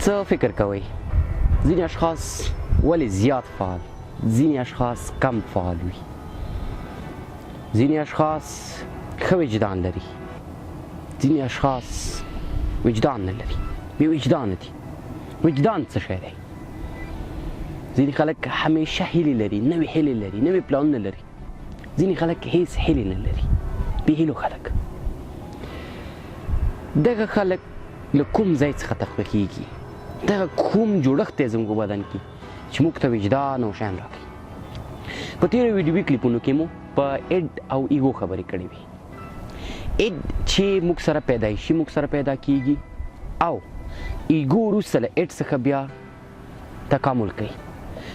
څه فکر کوئ ځینې اشخاص ولې زیات فعال ځینې اشخاص کم فعال وي ځینې اشخاص ښه وجدان لري ځینې اشخاص وجدان نه لري بې وجدانه دي وجدان څه شی دی ځینې خلک همیشه هیلې لري نوې هیلې لري نوې پلانونه لري ځینې خلک هیڅ هیلې نه لري بې هیلو خلک دغه خلک له کوم ځای څخه تقویه کېږي دغه کوم جوړښت دی زموږ بدن کې چې موږ ته وجدان او شیان راکوي په تېرو ویډیوي کلیپونو کې مو په اډ او ایګو خبرې کړې وي اډ چې موږ سره پیدایشي موږ سره پیدا کېږي او ایګو وروسته له اډ څخه بیا تکامل کوي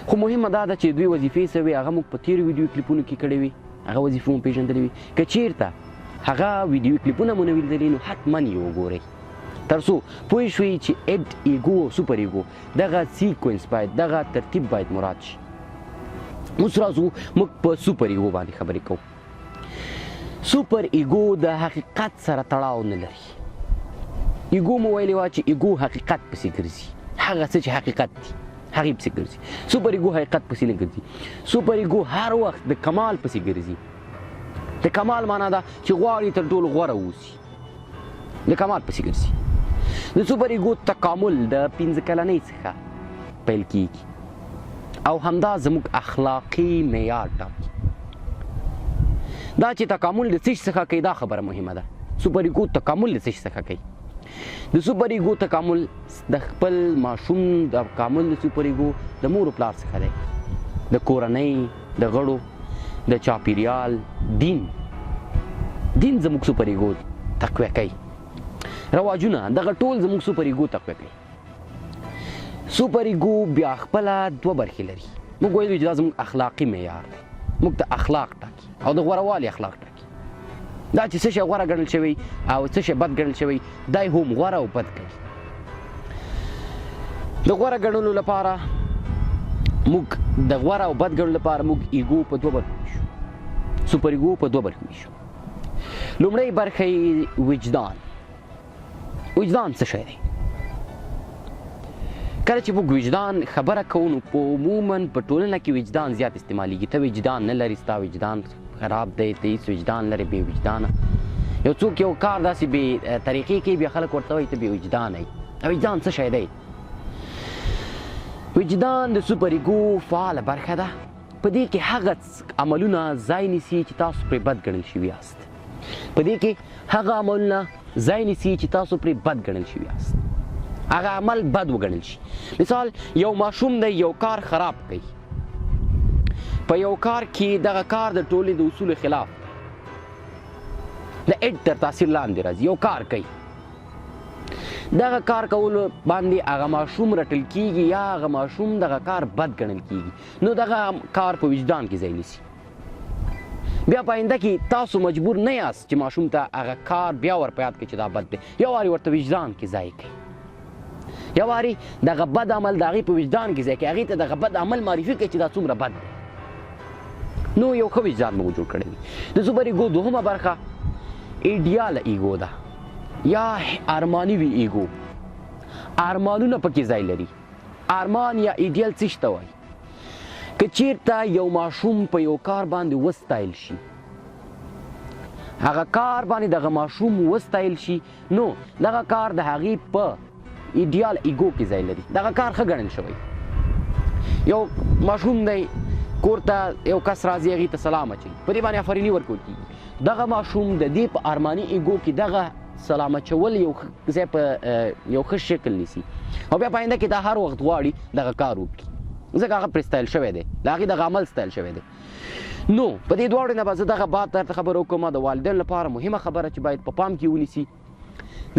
خو مهمه دا ده چې دوی وظیفې څه وي هغه موږ په تېرو ویډیو کلیپونو کې کړې وي هغه وظیفې مو پېژندلې وي که چېرته هغه ویډیو کلیپونه مو نه وي لیدلي نو حتما یې وګورئ تر څو پوه شوئ چې اډ ایګو او سوپر ایګو دغه سیکوینس باید دغه ترتیب باید مراد شي اوس راځو موږ په سوپر ایګو باندې خبرې کوو سوپر ایګو د حقیقت سره تړاو نه لري ایګو مو ویلې وه چې ایګو حقیقت پسې ګرځي هغه څه چې حقیقت دي هغې پسې ګرځي سوپر ایګو حقیقت پسې نه ګرځي سوپر ایګو هر وخت د کمال پسې ګرځي د کمال معنا ده چې غواړي تر ټولو غوره واوسي د کمال پسې ګرځي د سوپر ایګو تکامل د 15 کلنۍ څخه پیل کیږي او همدا زموږ اخلاقي معیار ټاکي دا چې تکامل د څه څخه کوي دا خبره مهمه ده سوپر ایګو تکامل د څه څخه کوي د سوپر ایګو تکامل د خپل ماشوم د تکامل د سوپر ایګو د مور او پلار څخه دی د کورنۍ د غړو د چاپیریال دین زموږ سوپر ایګو تقویه کوي رواجونه دغه ټول زموږ سوپر ایګو تقویه کوي سوپر ایګو بیا خپله دوه برخې لري موږ ویلو چې دا زموږ اخلاقي معیار دی موږ ته اخلاق ټاکي او د غوروالي اخلاق ټاکي دا چې څه شی غوره ګڼل شوی او څه شی بد ګڼل شوی دی هم غوره او بد کوي د غوره ګڼلو لپاره موږ د غوره او بد ګڼلو لپاره موږ ایګو په دوه برخو ویشو سوپر ایګو په دوه برخو ویشو لومړۍ برخه یې وجدان څه شی دی کله چې موږ وجدان خبره کوو نو په عموما په ټولنه کې وجدان زیات استعمالیږي ته وجدان نه لري ستا وجدان خراب دی ته هېڅ وجدان لرې بې وجدانه یو څوک یو کار داسې بې طریقې کوي بیا خلک ورته وایي ته بې وجدانه یې وجدان څه شی دی وجدان د سوپر ایګو فعاله برخه ده په دې کې هغه عملونه ځای نیسي چې تاسو پرې بد ګڼل شوي یاست په دې کې هغه عملونه ځای نیسي چې تاسو پرې بد ګڼل شوي یاست هغه عمل بد وګڼل شي مثال یو ماشوم دی یو کار خراب کوي په یو کار کې دغه کار د ټولنې د اصولو خلاف دی د اډ تر تاثیر لاندې راځي یو کار کوي دغه کار کولو باندې هغه ماشوم رټل کیږي یا هغه ماشوم دغه کار بد ګڼل کیږي نو دغه کار په وجدان کې ځای نیسي بیا په آینده کې تاسو مجبور نه یاست چې ماشوم ته هغه کار بیا ور په یاد کړئ چې دا بد دی یو وارې ورته وجدان کې ځای کوي یو وارې دغه بد عمل د هغې په وجدان کې ځای کوي هغې ته دغه بد عمل معرفي کوي چې دا څومره بد دی نو یو ښه وجدان به جوړ کړی وي د سوپر ایګو دوهمه برخه ایډیاله ایګو ده یا ارماني وي ایګو ارمانونه پکې ځای لري ارمان یا ایډیل څه ته وایي که چیرته یو ماشوم په یو کار باندې وستایل شي هغه کار باندې دغه ماشوم وستایل شي نو دغه کار د هغې په ایډیال ایګو کې ځای لري دغه کار ښه ګڼل شوی یو ماشوم دی کور ته یو کس راځي هغې ته سلام اچوي په دې باندې افریني ورکول کېږي دغه ماشوم د دې په ارماني ایګو کې دغه سلام اچول یو ځای په یو ښه شکل نیسي او بیا په آینده کې دا هر وخت غواړي دغه کار وکړي ځکه هغه پرې ستایل شوی دی د هغې دغه عمل ستایل شوی دی نو په دې دواړو نه به زه دغه باب درته خبره وکړم د والدینو لپاره مهمه خبره چې باید په پام کې ونیسي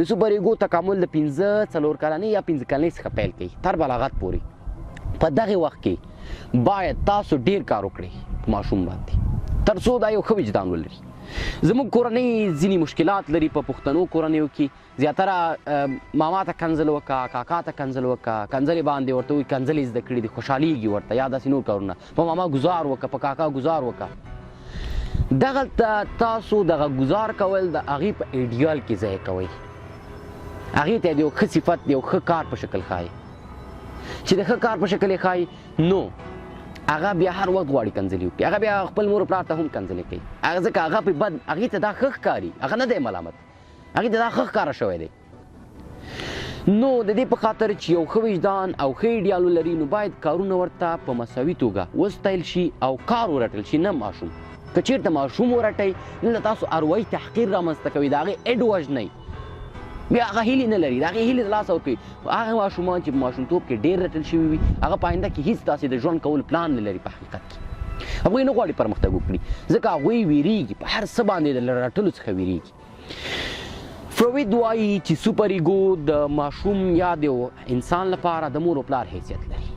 د سوپر ایګو تکامل د 15 کلنۍ یا 15 کلنۍ څخه پیل کوي تر بلاغت پورې په دغه وخت کې باید تاسو ډیر کار وکړئ په ماشوم باندې تر څو دا یو ښه وجدان ولري زموږ کورنۍ ځینې مشکلات لري په پښتنو کورنیو کې زیاتره ماما ته کنځل وکړه کاکا ته کنځل وکړه کنځلې باندې ورته وایي کنځلې زده کړي دي خوشحالېږي ورته یا داسې نور کارونه په ماما ګزار وکړه په کاکا ګزار وکړه دغلته تاسو دغه ګزار کول د هغې په ایډیال کې ځای کوئ هغې ته د یو ښه صفت د یو ښه کار په شکل ښایي چې د ښه کار په شکل یې ښایي نو هغه بیا هر وخت غواړي کنځلې وکړي هغه بیا خپل مور پلار ته هم کنځلې کوي ځکه هغه پې بد هغې ته دا ښه ښکاري هغه نه دی ملامت هغې ته دا ښه ښکاره شوی دی نو د دې په خاطر چې یو ښه وجدان او ښه ایډیال ولري نو باید کارونه ورته په مساوي توګه وستایل شي او کار ورټل شي نه ماشوم که چېرته ماشوم ورټئ نو تاسو اروایي تحقیر رامنځته کوي د هغې اډ وژنئ بیا هغه هیلې نه لري د هغې هیلې د لاسه ورکوي هغه ماشومان چې په ماشومتوب کې ډېر رټل شوي وي هغه په آینده کې هېڅ داسې د ژوند کولو پلان نه لري په حقیقت کې هغوی نه غواړي پرمختګ وکړي ځکه هغوی ویریږي په هر څه باندې د رټلو څخه ویریږي فروید وایي چې سوپر ایګو د ماشوم یا د انسان لپاره د مور و پلار حیثیت لري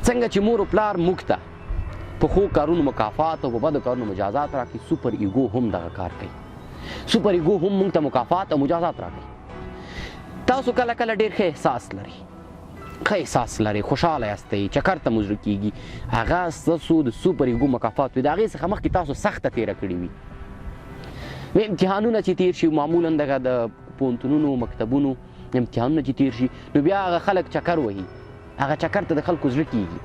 څنګه چې مور و پلار موږ ته په ښو کارونو مکافات او په بدو کارونو مجازات راکړي سوپر ایګو هم دغه کار کوي سوپر ایګو هم موږ ته مکافات او مجازات راکړي تاسو کله کله ډېر ښه احساس لرئ خوشحاله یاستئ چکر ته مو زړه کېږي هغه ستاسو د سوپر ایګو مکافات وي د هغې څخه مخکې تاسو سخته تېره کړې وي امتحانونه چې تیر شي معمولا دغه د پوهنتونونو مکتبونو امتحانونه چې تیر شي نو بیا هغه خلک چکر وهي هغه چکر ته د خلکو زړه کېږي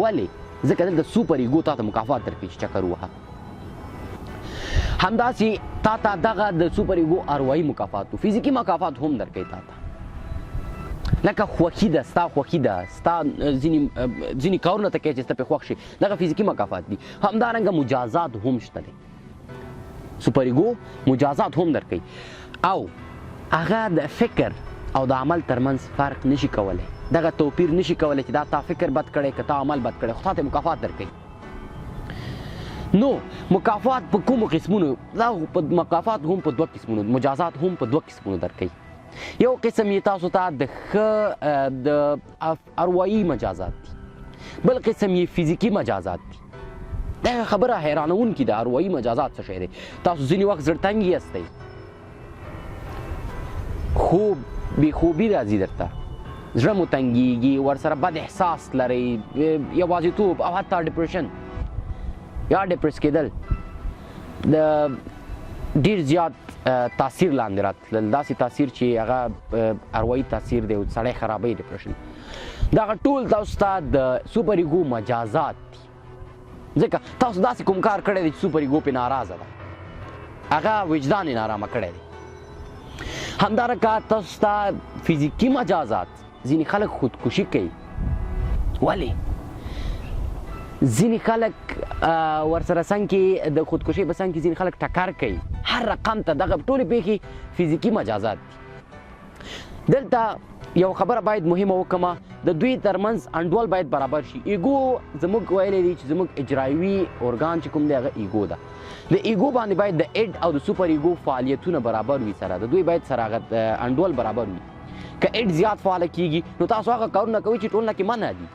ولې ځکه دلته سوپر ایګو تا ته مکافات درکوي چې چکر ووهه همداسې تا ته دغه د سوپر ایګو اروایي مکافات و فزیکي مکافات هم درکوي تا ته لکه خوښي ده ستا خوښي ده ستا ځینې کارونه ته کوې چې ستا پرې خوښ شي دغه فزیکي مکافات دي همدارنګه مجازات هم شته دی سوپر ایګو مجازات هم درکوي او هغه د فکر او د عمل ترمنځ فرق نشي کولی دغه توپیر نشي کولی چې دا تا فکر بد کړی که تا عمل بد کړی خو تا ته مکافات درکوي نو مکافات په کومو قسمونو دا مکافات هم په دوه قسمونو مجازات هم په دوه قسمونو درکوي یو قسم یې تاسو ته د ښه د اروایي مجازات دي بل قسم یې فزیکي مجازات دي دا خبره حیرانونکې ده اروایي مجازات څه شی دی تاسو ځینې وخت زړتنګ یاستئ خوب بېخوبي راځي درته زړه مو تنګېږي ورسره بد احساس لرئ یوازیتوب او حتی ډپریشن یا ډپریس کېدل د ډېر زیات تاثیر لاندې راتلل داسې تاثیر چې هغه اروایي تاثیر دی سړی خرابوي ډپریشن دغه ټول تاسو ته د سوپر ایګو مجازات دي ځکه تاسو داسې کوم کار کړی دی چې سوپر ایګو پې ناراضه ده هغه وجدان یې نارامه کړی دی همدارنګه تاسو ته فزیکي مجازات ځینې خلک خودکشي کوي ولې ځینې خلک ورسره څنګ کې د خودکشۍ په څنګ کې ځینې خلک ټکر کوي هر رقم ته دغه ټولې پېښې فزیکي مجازات دي دلته یو خبره باید مهمه وکړمه د دوی ترمنځ انډول باید برابر شي ایګو زموږ ویلی دی چې زموږ اجرایوي ارګان چې کوم دی هغه ایګو ده د ایګو باندې باید د اډ او د سوپر ایګو فعالیتونه برابر وي سره د دوی باید سره هغه انډول برابر وي که اډ زیات فعاله کیږي نو تاسو هغه کارونه کوئ چې ټولنه کې منع دي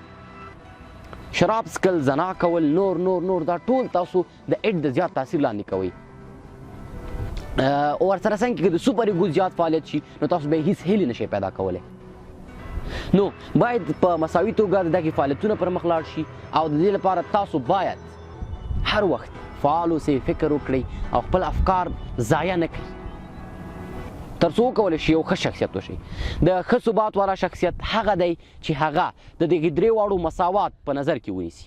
شراب څکل زنا کول نور دا ټول تاسو د اډ د زیات تاثیر لاندې کوئ ورسره څنګه کې د سوپر ایګو زیات فعالیت شي نو تاسو به هیڅ هیلې نشئ پیدا کولی نو باید په مساوي توګه دغه فعالیتونه پر مخ لاړ شي او د دې لپاره تاسو باید هر وخت فعال اوسئ فکر وکړئ او خپل افکار ضایع نه کړئ تر څو وکولی شي یو ښه شخصیت وشي د ښه ثبات والا شخصیت هغه دی چې هغه د دغې درې واړو مساوات په نظر کې ونیسي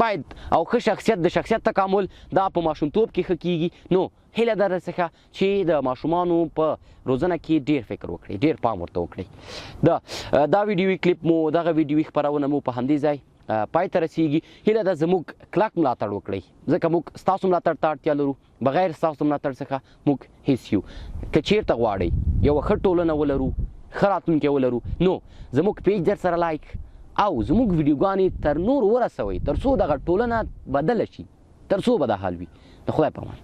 باید او ښه شخصیت د شخصیت تکامل دا په ماشومتوب کې ښه کیږي نو هیله ده څخه چې د ماشومانو په روزنه کې ډېر فکر وکړئ ډېر پام ورته وکړئ دا ویډیوي کلیپ مو دغه ویډیوي خپرونه مو په همدې ځای پای ته رسیږي هیله ده زموږ کلک ملاتړ وکړئ ځکه موږ ستاسو ملاتړ ته اړتیا لرو بغیر ستاسو ملاتړ څخه موږ هیڅ یو که چیرته غواړئ یوه ښه ټولنه ولرو ښه راتلونکی ولرو نو زموږ پیج در سره لایک او زموږ ویډیوګانې تر نور ورسوئ تر څو دغه ټولنه بدله شي تر څو به دا حال وي د خدای په امان